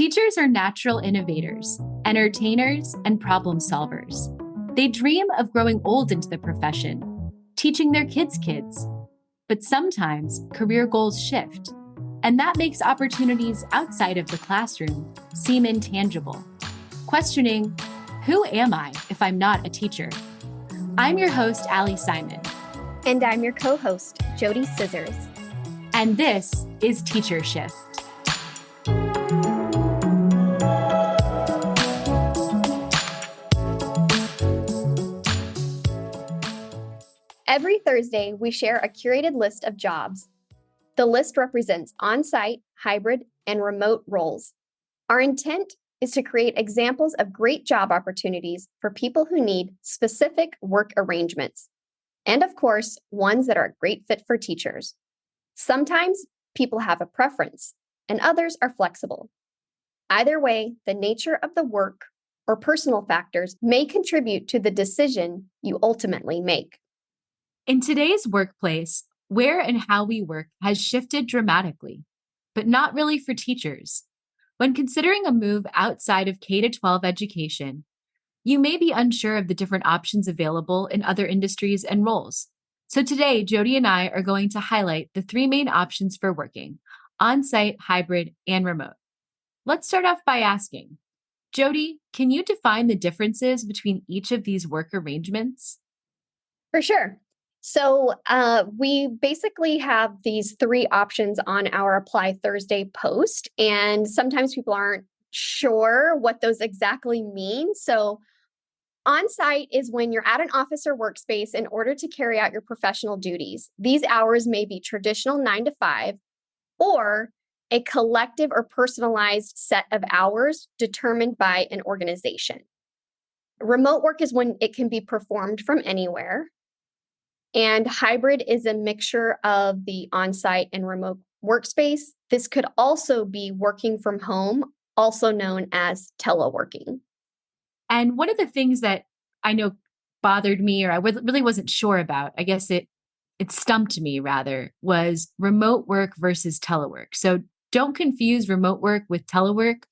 Teachers are natural innovators, entertainers, and problem solvers. They dream of growing old into the profession, teaching their kids' kids. But sometimes career goals shift, and that makes opportunities outside of the classroom seem intangible. Questioning, who am I if I'm not a teacher? I'm your host, Ali Simon. And I'm your co-host, JoDee Scissors. And this is Teacher Shift. Every Thursday, we share a curated list of jobs. The list represents on-site, hybrid, and remote roles. Our intent is to create examples of great job opportunities for people who need specific work arrangements. And of course, ones that are a great fit for teachers. Sometimes people have a preference, and others are flexible. Either way, the nature of the work or personal factors may contribute to the decision you ultimately make. In today's workplace, where and how we work has shifted dramatically, but not really for teachers. When considering a move outside of K-12 education, you may be unsure of the different options available in other industries and roles. So today, JoDee and I are going to highlight the three main options for working: on-site, hybrid, and remote. Let's start off by asking, JoDee, can you define the differences between each of these work arrangements? For sure. So we basically have these three options on our Apply Thursday post, and sometimes people aren't sure what those exactly mean. So on-site is when you're at an office or workspace in order to carry out your professional duties. These hours may be traditional 9 to 5 or a collective or personalized set of hours determined by an organization. Remote work is when it can be performed from anywhere. And hybrid is a mixture of the on-site and remote workspace. This could also be working from home, also known as teleworking. And one of the things that I know bothered me, or I really wasn't sure about, I guess it stumped me rather, was remote work versus telework. So don't confuse remote work with telework.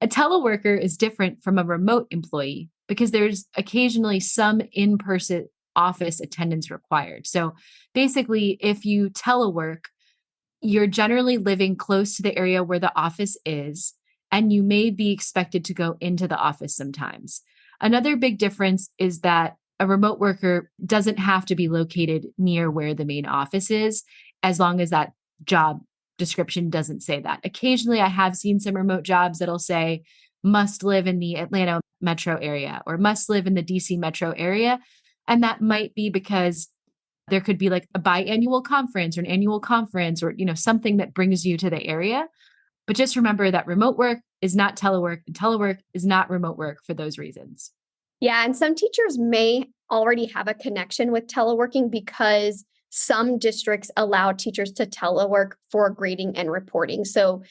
A teleworker is different from a remote employee because there's occasionally some in-person office attendance required. So basically, if you telework, you're generally living close to the area where the office is, and you may be expected to go into the office sometimes. Another big difference is that a remote worker doesn't have to be located near where the main office is, as long as that job description doesn't say that. Occasionally, I have seen some remote jobs that'll say must live in the Atlanta metro area or must live in the DC metro area. And that might be because there could be like a biannual conference or an annual conference or, something that brings you to the area. But just remember that remote work is not telework and telework is not remote work for those reasons. Yeah, and some teachers may already have a connection with teleworking because some districts allow teachers to telework for grading and reporting. So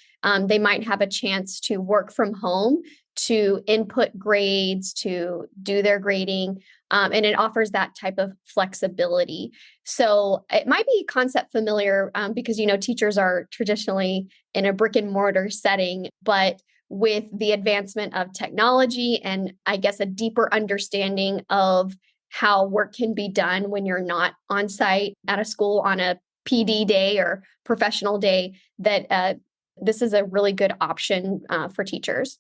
they might have a chance to work from home to input grades, to do their grading, and it offers that type of flexibility. So it might be a concept familiar because, teachers are traditionally in a brick and mortar setting, but with the advancement of technology and I guess a deeper understanding of how work can be done when you're not on site at a school on a PD day or professional day, that this is a really good option for teachers.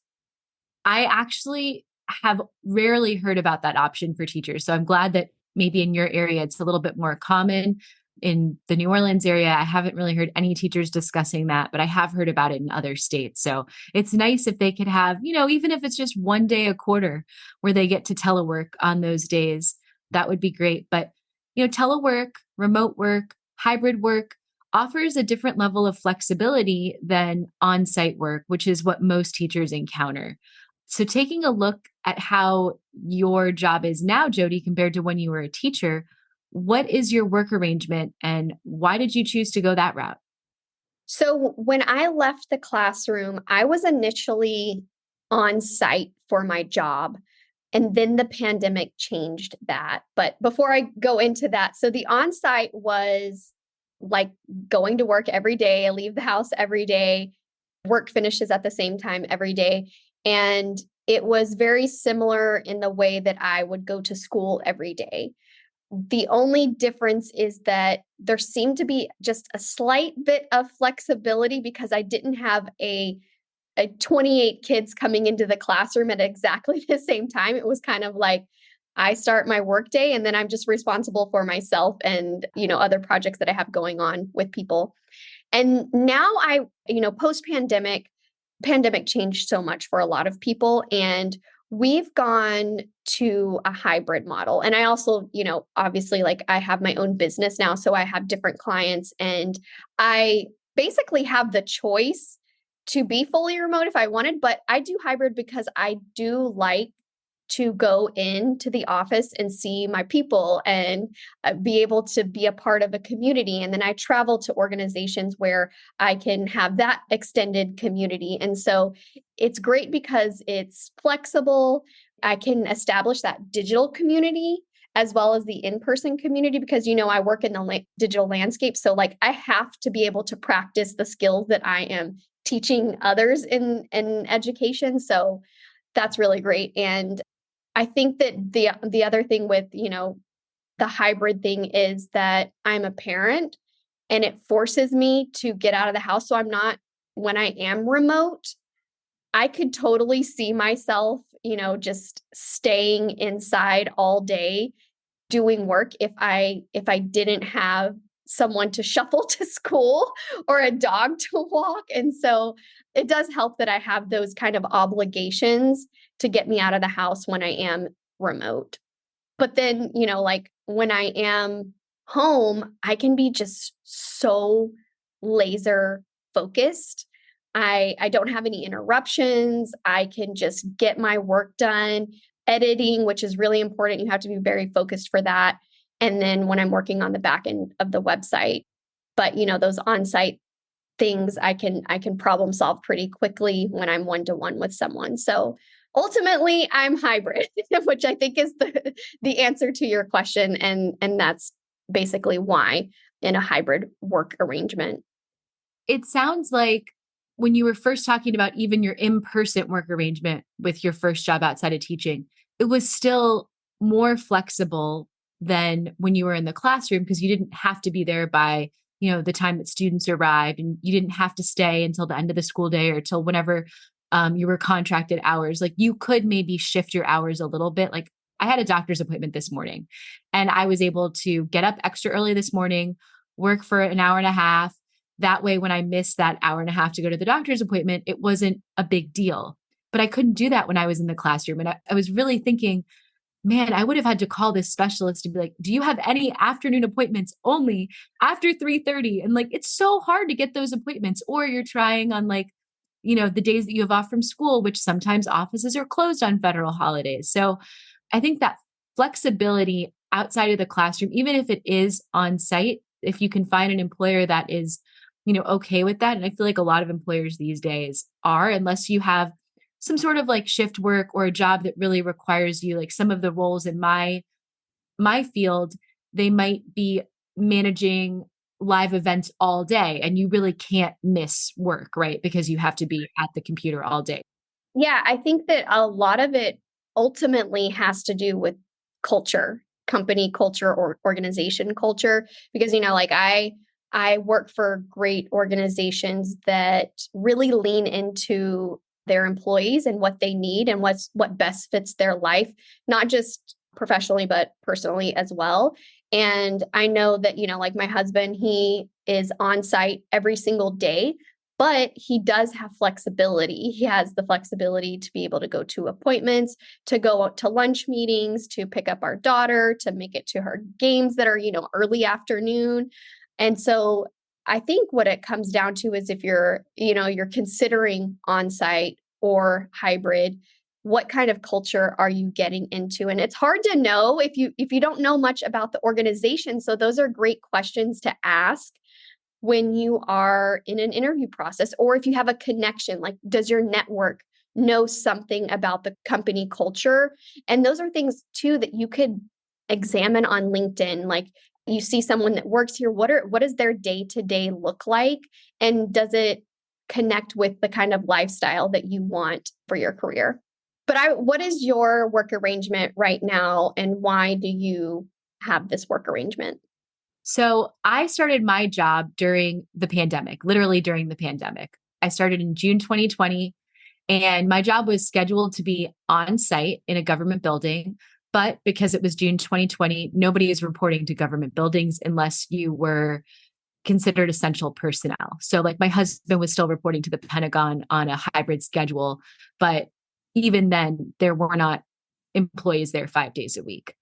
I actually have rarely heard about that option for teachers. So I'm glad that maybe in your area, it's a little bit more common. In the New Orleans area, I haven't really heard any teachers discussing that, but I have heard about it in other states. So it's nice if they could have, even if it's just one day a quarter where they get to telework on those days, that would be great. But, telework, remote work, hybrid work offers a different level of flexibility than on-site work, which is what most teachers encounter. So taking a look at how your job is now, JoDee, compared to when you were a teacher, what is your work arrangement and why did you choose to go that route? So when I left the classroom, I was initially on site for my job. And then the pandemic changed that. But before I go into that, so the on-site was like going to work every day. I leave the house every day. Work finishes at the same time every day. And it was very similar in the way that I would go to school every day. The only difference is that there seemed to be just a slight bit of flexibility because I didn't have a 28 kids coming into the classroom at exactly the same time. It was kind of like I start my workday and then I'm just responsible for myself and, other projects that I have going on with people. And now post pandemic changed so much for a lot of people. And we've gone to a hybrid model. And I also, obviously, like I have my own business now. So I have different clients and I basically have the choice to be fully remote if I wanted, but I do hybrid because I do like to go into the office and see my people and be able to be a part of a community. And then I travel to organizations where I can have that extended community. And so it's great because it's flexible. I can establish that digital community as well as the in-person community because, I work in the digital landscape. So like I have to be able to practice the skills that I am teaching others in education. So that's really great. And I think that the other thing with, the hybrid thing is that I'm a parent and it forces me to get out of the house. So I'm not, when I am remote, I could totally see myself, just staying inside all day doing work if I didn't have someone to shuffle to school or a dog to walk. And so it does help that I have those kind of obligations to get me out of the house when I am remote. But then, like when I am home, I can be just so laser focused. I don't have any interruptions. I can just get my work done. Editing, which is really important. You have to be very focused for that. And then when I'm working on the back end of the website, but those on-site things I can problem solve pretty quickly when I'm one-to-one with someone. So ultimately I'm hybrid, which I think is the answer to your question. And that's basically why in a hybrid work arrangement. It sounds like when you were first talking about even your in-person work arrangement with your first job outside of teaching, it was still more flexible than when you were in the classroom because you didn't have to be there by, the time that students arrived and you didn't have to stay until the end of the school day or till whenever you were contracted hours. Like you could maybe shift your hours a little bit. Like I had a doctor's appointment this morning and I was able to get up extra early this morning, work for an hour and a half. That way, when I missed that hour and a half to go to the doctor's appointment, it wasn't a big deal. But I couldn't do that when I was in the classroom. And I was really thinking, man, I would have had to call this specialist to be like, do you have any afternoon appointments only after 3:30? And like, it's so hard to get those appointments. Or you're trying on like, the days that you have off from school, which sometimes offices are closed on federal holidays. So I think that flexibility outside of the classroom, even if it is on site, if you can find an employer that is okay with that. And I feel like a lot of employers these days are, unless you have some sort of like shift work or a job that really requires you, like some of the roles in my field, they might be managing live events all day and you really can't miss work, right? Because you have to be at the computer all day. Yeah, I think that a lot of it ultimately has to do with culture, company culture or organization culture, because, like I work for great organizations that really lean into their employees and what they need and what best fits their life, not just professionally, but personally as well. And I know that, like my husband, he is on site every single day, but he does have flexibility. He has the flexibility to be able to go to appointments, to go out to lunch meetings, to pick up our daughter, to make it to her games that are, early afternoon. And so I think what it comes down to is if you're considering on-site or hybrid, what kind of culture are you getting into? And it's hard to know if you don't know much about the organization. So those are great questions to ask when you are in an interview process, or if you have a connection, like does your network know something about the company culture? And those are things too that you could examine on LinkedIn. Like you see someone that works here, what does their day-to-day look like? And does it connect with the kind of lifestyle that you want for your career. But what is your work arrangement right now, and why do you have this work arrangement? So I started my job during the pandemic, literally during the pandemic. I started in June 2020, and my job was scheduled to be on site in a government building. But because it was June 2020, nobody is reporting to government buildings unless you were considered essential personnel. So, like, my husband was still reporting to the Pentagon on a hybrid schedule, but even then, there were not employees there 5 days a week.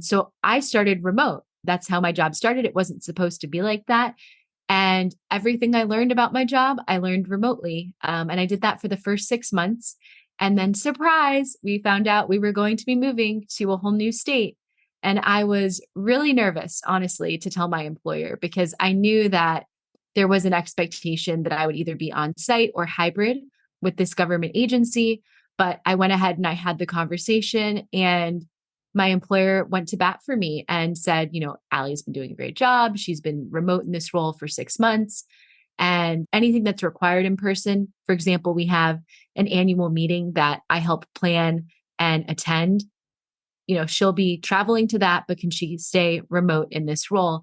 So I started remote. That's how my job started. It wasn't supposed to be like that. And everything I learned about my job, I learned remotely. And I did that for the first 6 months. And then, surprise, we found out we were going to be moving to a whole new state. And I was really nervous, honestly, to tell my employer because I knew that there was an expectation that I would either be on site or hybrid with this government agency. But I went ahead and I had the conversation, and my employer went to bat for me and said, Allie's been doing a great job. She's been remote in this role for 6 months. And anything that's required in person, for example, we have an annual meeting that I help plan and attend. She'll be traveling to that, but can she stay remote in this role?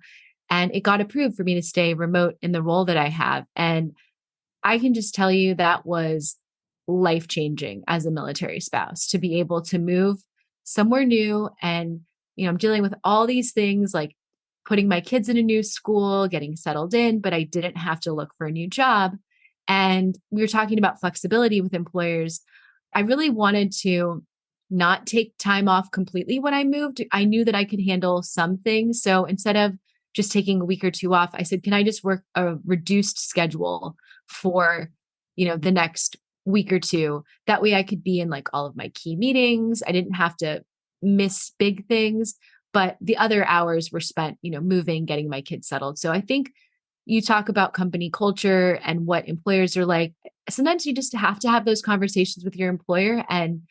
And it got approved for me to stay remote in the role that I have. And I can just tell you that was life changing as a military spouse to be able to move somewhere new. And, I'm dealing with all these things like putting my kids in a new school, getting settled in, but I didn't have to look for a new job. And we were talking about flexibility with employers. I really wanted to not take time off completely when I moved. I knew that I could handle some things. So instead of just taking a week or two off, I said, can I just work a reduced schedule for, the next week or two? That way I could be in like all of my key meetings. I didn't have to miss big things, but the other hours were spent, moving, getting my kids settled. So I think you talk about company culture and what employers are like. Sometimes you just have to have those conversations with your employer, and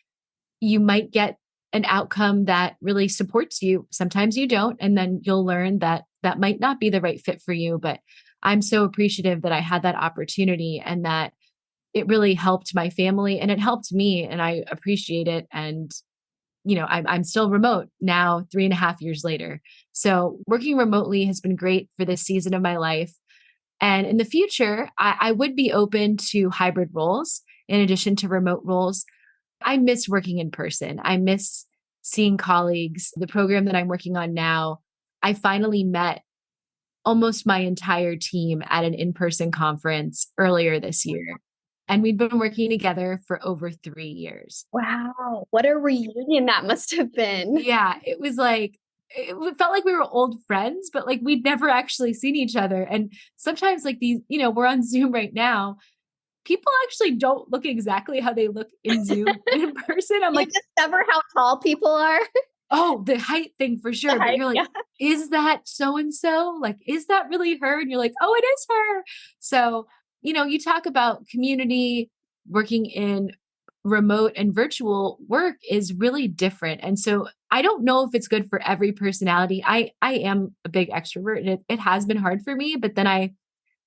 you might get an outcome that really supports you. Sometimes you don't. And then you'll learn that that might not be the right fit for you. But I'm so appreciative that I had that opportunity and that it really helped my family and it helped me. And I appreciate it. And, I'm still remote now, 3.5 years later. So working remotely has been great for this season of my life. And in the future, I would be open to hybrid roles in addition to remote roles. I miss working in person. I miss seeing colleagues. The program that I'm working on now, I finally met almost my entire team at an in-person conference earlier this year. And we'd been working together for over 3 years. Wow, what a reunion that must have been. Yeah, it was like, it felt like we were old friends, but like we'd never actually seen each other. And sometimes, like these, we're on Zoom right now. People actually don't look exactly how they look in Zoom in person. I'm You like, discover how tall people are. oh, the height thing for sure. The But height, you're like, yeah. is that so and so? Like, is that really her? And you're like, oh, it is her. So, you talk about community, working in remote and virtual work is really different. And so I don't know if it's good for every personality. I am a big extrovert, and it has been hard for me, but then I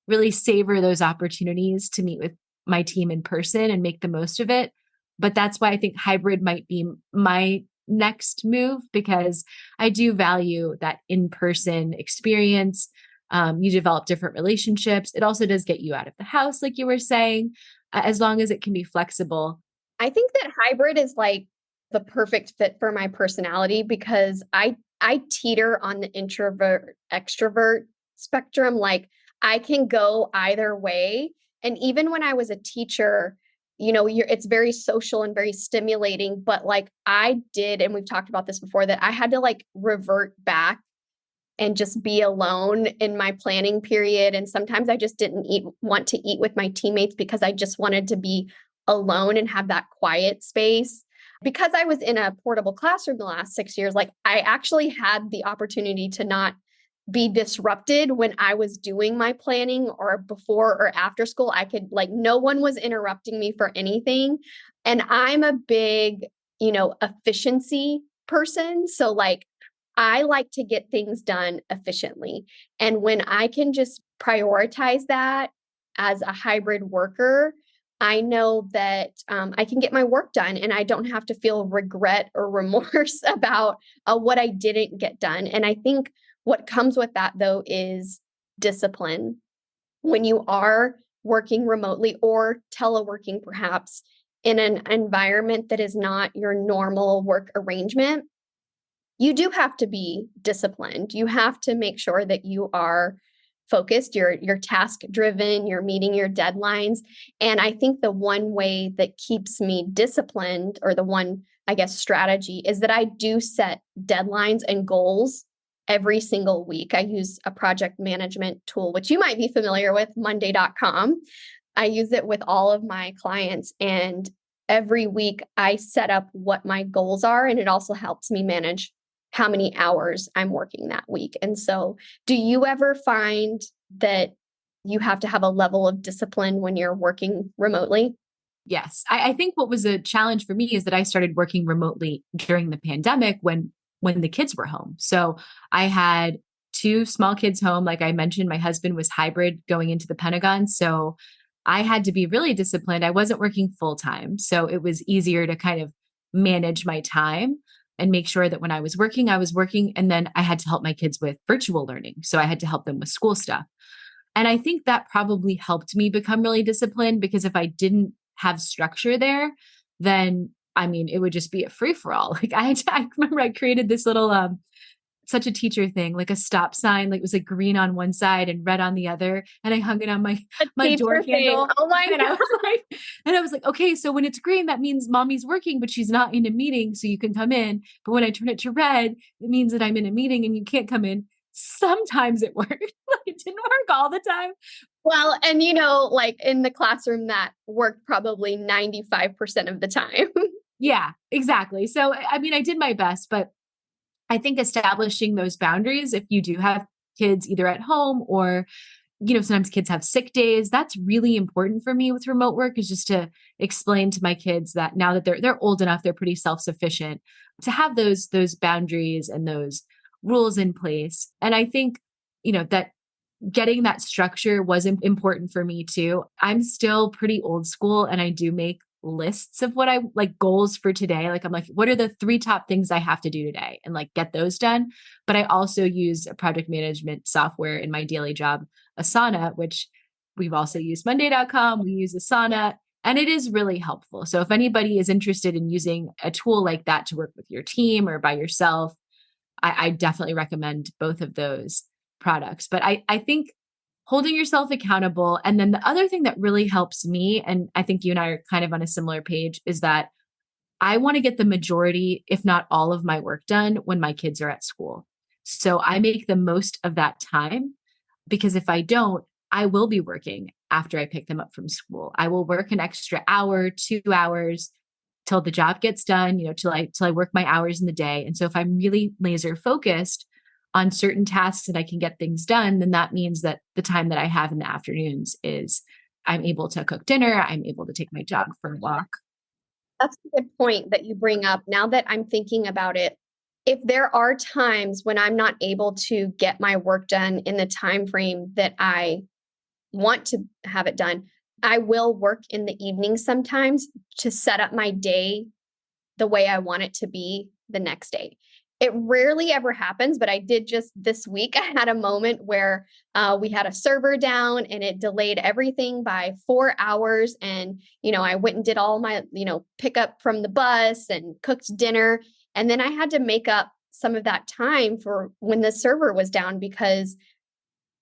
really savor those opportunities to meet with my team in person and make the most of it. But that's why I think hybrid might be my next move, because I do value that in-person experience. You develop different relationships. It also does get you out of the house, like you were saying, as long as it can be flexible. I think that hybrid is like the perfect fit for my personality because I teeter on the introvert extrovert spectrum. Like I can go either way. And even when I was a teacher, it's very social and very stimulating, but like I did, and we've talked about this before, that I had to like revert back and just be alone in my planning period. And sometimes I just didn't want to eat with my teammates because I just wanted to be alone and have that quiet space. Because I was in a portable classroom the last 6 years, like I actually had the opportunity to not be disrupted when I was doing my planning or before or after school. I could like, no one was interrupting me for anything. And I'm a big, efficiency person. So like, I like to get things done efficiently. And when I can just prioritize that as a hybrid worker, I know that I can get my work done and I don't have to feel regret or remorse about what I didn't get done. And I think what comes with that, though, is discipline. When you are working remotely or teleworking, perhaps in an environment that is not your normal work arrangement, you do have to be disciplined. You have to make sure that you are focused, you're task driven, you're meeting your deadlines. And I think the one way that keeps me disciplined, or the one, I guess, strategy, is that I do set deadlines and goals every single week. I use a project management tool, which you might be familiar with, Monday.com. I use it with all of my clients, and every week I set up what my goals are, and it also helps me manage how many hours I'm working that week. And so, do you ever find that you have to have a level of discipline when you're working remotely? Yes. I think what was a challenge for me is that I started working remotely during the pandemic when the kids were home. So I had two small kids home. Like I mentioned, my husband was hybrid going into the Pentagon. So I had to be really disciplined. I wasn't working full time. So it was easier to kind of manage my time and make sure that when I was working, I was working. And then I had to help my kids with virtual learning. So I had to help them with school stuff. And I think that probably helped me become really disciplined, because if I didn't have structure there, then I mean, it would just be a free for all. Like I remember I created this little, such a teacher thing, like a stop sign, like it was like green on one side and red on the other. And I hung it on A my door teacher thing. handle. Oh my And I God. was like, okay, so when it's green, that means mommy's working, but she's not in a meeting. So you can come in. But when I turn it to red, it means that I'm in a meeting and you can't come in. Sometimes it worked. It didn't work all the time. Well, and like in the classroom, that worked probably 95% of the time. Yeah, exactly. So, I mean, I did my best, but I think establishing those boundaries, if you do have kids either at home or, sometimes kids have sick days, that's really important for me with remote work, is just to explain to my kids that now that they're old enough, they're pretty self-sufficient, to have those boundaries and those rules in place. And I think, that getting that structure was important for me too. I'm still pretty old school, and I do make lists of what I like, goals for today. Like I'm like, what are the three top things I have to do today, and like get those done. But I also use a project management software in my daily job, Asana, which we've also used Monday.com. We use Asana, and it is really helpful. So if anybody is interested in using a tool like that to work with your team or by yourself, I definitely recommend both of those products. But I think holding yourself accountable. And then the other thing that really helps me, and I think you and I are kind of on a similar page, is that I want to get the majority, if not all of my work done when my kids are at school. So I make the most of that time, because if I don't, I will be working after I pick them up from school. I will work an extra hour, 2 hours till the job gets done, till I work my hours in the day. And so if I'm really laser focused on certain tasks and I can get things done, then that means that the time that I have in the afternoons is I'm able to cook dinner. I'm able to take my dog for a walk. That's a good point that you bring up. Now that I'm thinking about it, if there are times when I'm not able to get my work done in the time frame that I want to have it done, I will work in the evening sometimes to set up my day the way I want it to be the next day. It rarely ever happens, but I did just this week. I had a moment where we had a server down and it delayed everything by 4 hours. And, I went and did all my, pick up from the bus and cooked dinner. And then I had to make up some of that time for when the server was down, because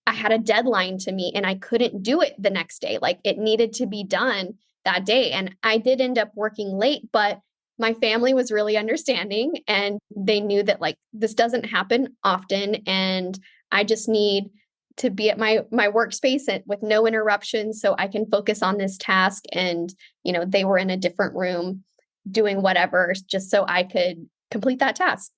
I had a deadline to meet and I couldn't do it the next day. Like it needed to be done that day. And I did end up working late, but my family was really understanding, and they knew that like this doesn't happen often. And I just need to be at my workspace with no interruptions so I can focus on this task. And, they were in a different room doing whatever just so I could complete that task.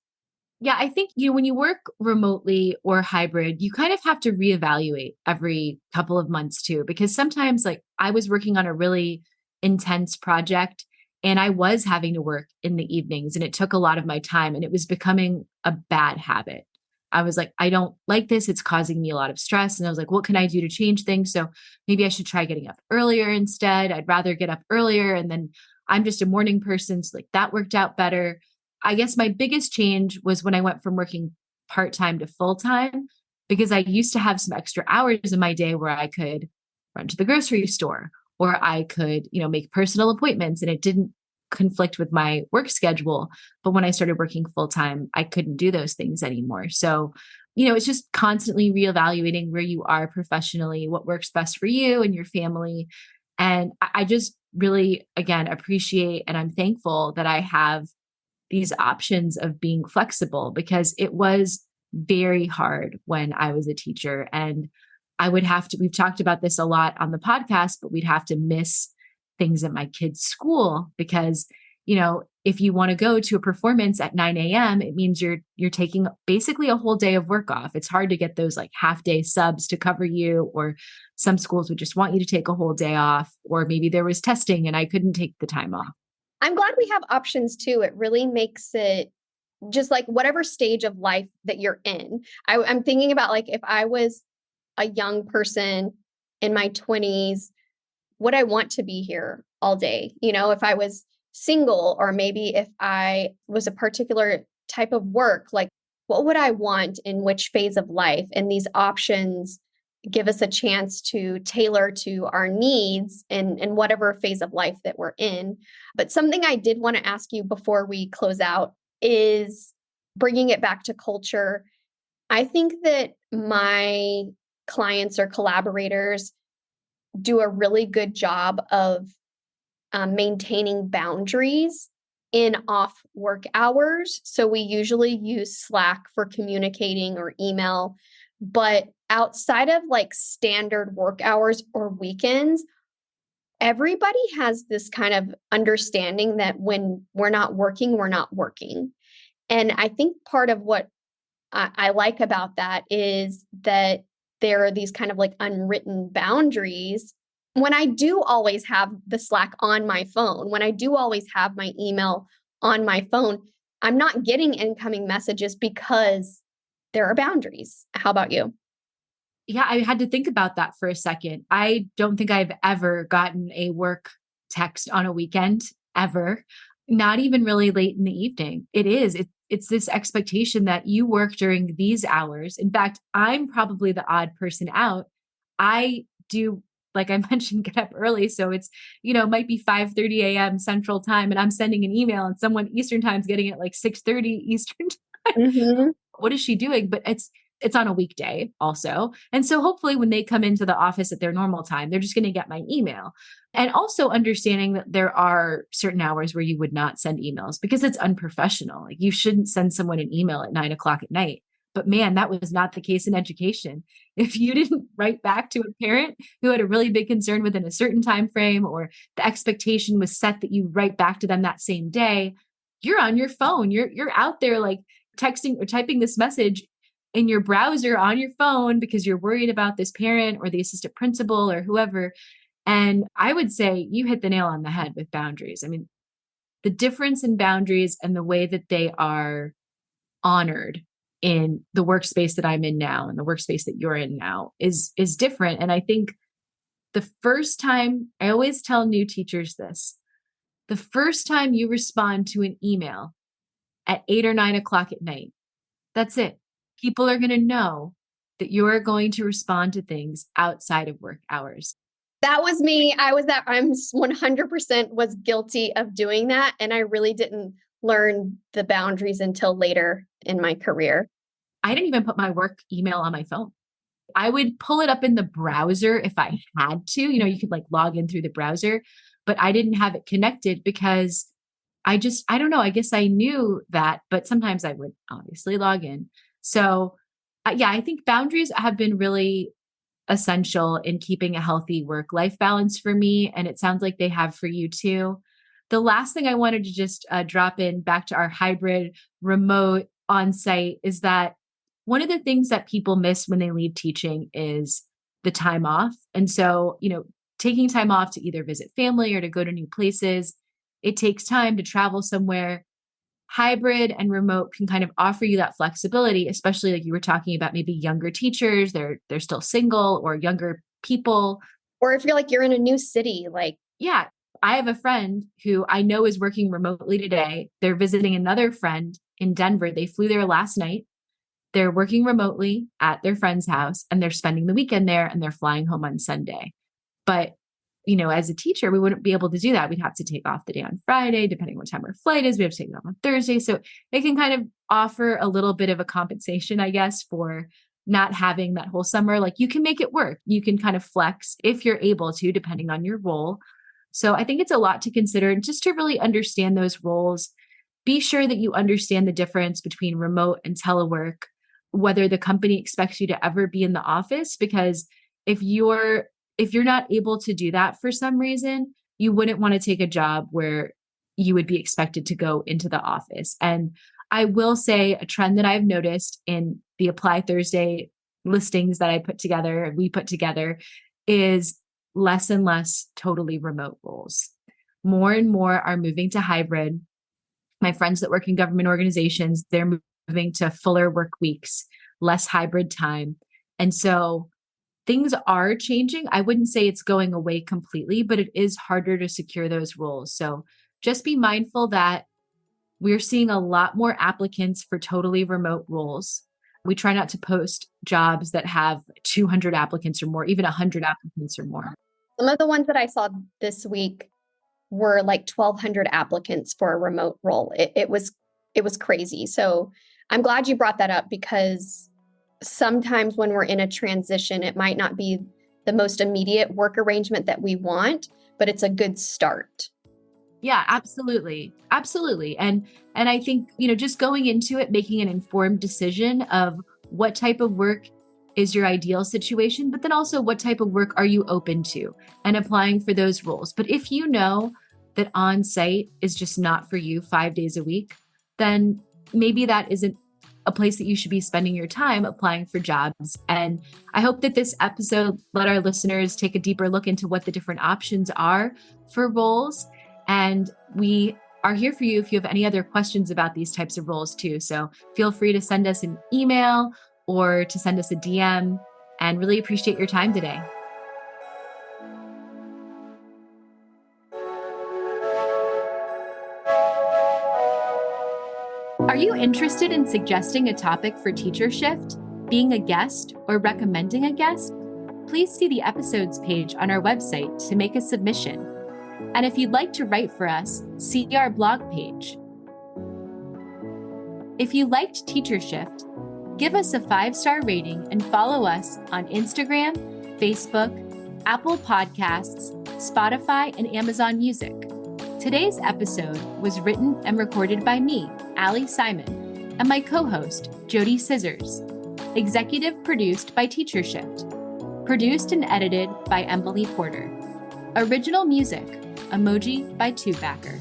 Yeah, I think when you work remotely or hybrid, you kind of have to reevaluate every couple of months too, because sometimes like I was working on a really intense project and I was having to work in the evenings and it took a lot of my time and it was becoming a bad habit. I was like, I don't like this. It's causing me a lot of stress. And I was like, what can I do to change things? So maybe I should try getting up earlier instead. I'd rather get up earlier. And then I'm just a morning person. So like that worked out better. I guess my biggest change was when I went from working part-time to full-time, because I used to have some extra hours in my day where I could run to the grocery store or I could, make personal appointments and it didn't conflict with my work schedule. But when I started working full time, I couldn't do those things anymore. So, it's just constantly reevaluating where you are professionally, what works best for you and your family. And I just really, again, appreciate and I'm thankful that I have these options of being flexible because it was very hard when I was a teacher. And I would have to, we've talked about this a lot on the podcast, but we'd have to miss things at my kids' school because, if you want to go to a performance at 9 a.m., it means you're taking basically a whole day of work off. It's hard to get those like half day subs to cover you, or some schools would just want you to take a whole day off, or maybe there was testing and I couldn't take the time off. I'm glad we have options too. It really makes it just like whatever stage of life that you're in. I'm thinking about like if I was a young person in my 20s, would I want to be here all day? If I was single, or maybe if I was a particular type of work, like what would I want in which phase of life? And these options give us a chance to tailor to our needs in whatever phase of life that we're in. But something I did want to ask you before we close out is bringing it back to culture. I think that my clients or collaborators do a really good job of maintaining boundaries in off work hours. So we usually use Slack for communicating or email, but outside of like standard work hours or weekends, everybody has this kind of understanding that when we're not working, we're not working. And I think part of what I like about that is that there are these kind of like unwritten boundaries. When I do always have the Slack on my phone, when I do always have my email on my phone, I'm not getting incoming messages because there are boundaries. How about you? Yeah, I had to think about that for a second. I don't think I've ever gotten a work text on a weekend, ever, not even really late in the evening. It's this expectation that you work during these hours. In fact, I'm probably the odd person out. I do, like I mentioned, get up early. So it's, it might be 5:30 a.m. Central Time and I'm sending an email and someone Eastern Time's getting it like 6:30 Eastern Time. Mm-hmm. What is she doing? But it's on a weekday also. And so hopefully when they come into the office at their normal time, they're just going to get my email. And also understanding that there are certain hours where you would not send emails because it's unprofessional. Like you shouldn't send someone an email at 9 o'clock at night. But man, that was not the case in education. If you didn't write back to a parent who had a really big concern within a certain time frame, or the expectation was set that you write back to them that same day, you're on your phone. You're out there like texting or typing this message in your browser on your phone because you're worried about this parent or the assistant principal or whoever. And I would say you hit the nail on the head with boundaries. I mean, the difference in boundaries and the way that they are honored in the workspace that I'm in now and the workspace that you're in now is different. And I think the first time, I always tell new teachers this, the first time you respond to an email at 8 or 9 o'clock at night, that's it. People are going to know that you're going to respond to things outside of work hours. That was me. I'm 100% was guilty of doing that. And I really didn't learn the boundaries until later in my career. I didn't even put my work email on my phone. I would pull it up in the browser if I had to. You could like log in through the browser, but I didn't have it connected because I don't know. I guess I knew that, but sometimes I would obviously log in. So yeah, I think boundaries have been really essential in keeping a healthy work-life balance for me. And it sounds like they have for you too. The last thing I wanted to just drop in back to our hybrid remote on-site is that one of the things that people miss when they leave teaching is the time off. And so, taking time off to either visit family or to go to new places, it takes time to travel somewhere. hybrid and remote can kind of offer you that flexibility, especially like you were talking about maybe younger teachers, they're still single, or younger people. Or if you're like, you're in a new city, like, Yeah. I have a friend who I know is working remotely today. They're visiting another friend in Denver. They flew there last night. They're working remotely at their friend's house and they're spending the weekend there and they're flying home on Sunday. But, as a teacher, we wouldn't be able to do that. We'd have to take off the day on Friday, depending on what time our flight is. We have to take it off on Thursday. So it can kind of offer a little bit of a compensation, I guess, for not having that whole summer. Like you can make it work. You can kind of flex if you're able to, depending on your role. So I think it's a lot to consider, and just to really understand those roles. Be sure that you understand the difference between remote and telework, whether the company expects you to ever be in the office, because if you're not able to do that for some reason, you wouldn't want to take a job where you would be expected to go into the office. And I will say a trend that I've noticed in the Apply Thursday listings that we put together, is less and less totally remote roles. More and more are moving to hybrid. My friends that work in government organizations, they're moving to fuller work weeks, less hybrid time. And so things are changing. I wouldn't say it's going away completely, but it is harder to secure those roles. So just be mindful that we're seeing a lot more applicants for totally remote roles. We try not to post jobs that have 200 applicants or more, even 100 applicants or more. some of the ones that I saw this week were like 1,200 applicants for a remote role. It was crazy. So I'm glad you brought that up, because sometimes when we're in a transition, it might not be the most immediate work arrangement that we want, but it's a good start. Yeah, absolutely. Absolutely. And I think, just going into it, making an informed decision of what type of work is your ideal situation, but then also what type of work are you open to, and applying for those roles. But if you know that on-site is just not for you 5 days a week, then maybe that isn't a place that you should be spending your time applying for jobs. And I hope that this episode let our listeners take a deeper look into what the different options are for roles. And we are here for you if you have any other questions about these types of roles too. So feel free to send us an email or to send us a DM, and really appreciate your time today. Are you interested in suggesting a topic for Teacher Shift, being a guest, or recommending a guest? Please see the episodes page on our website to make a submission. And if you'd like to write for us, see our blog page. If you liked Teacher Shift, give us a 5-star rating and follow us on Instagram, Facebook, Apple Podcasts, Spotify, and Amazon Music. Today's episode was written and recorded by me, Ali Simon, and my co-host, JoDee Scissors. Executive produced by Teacher Shift. Produced and edited by Emily Porter. Original music, Emoji by Tubebacker.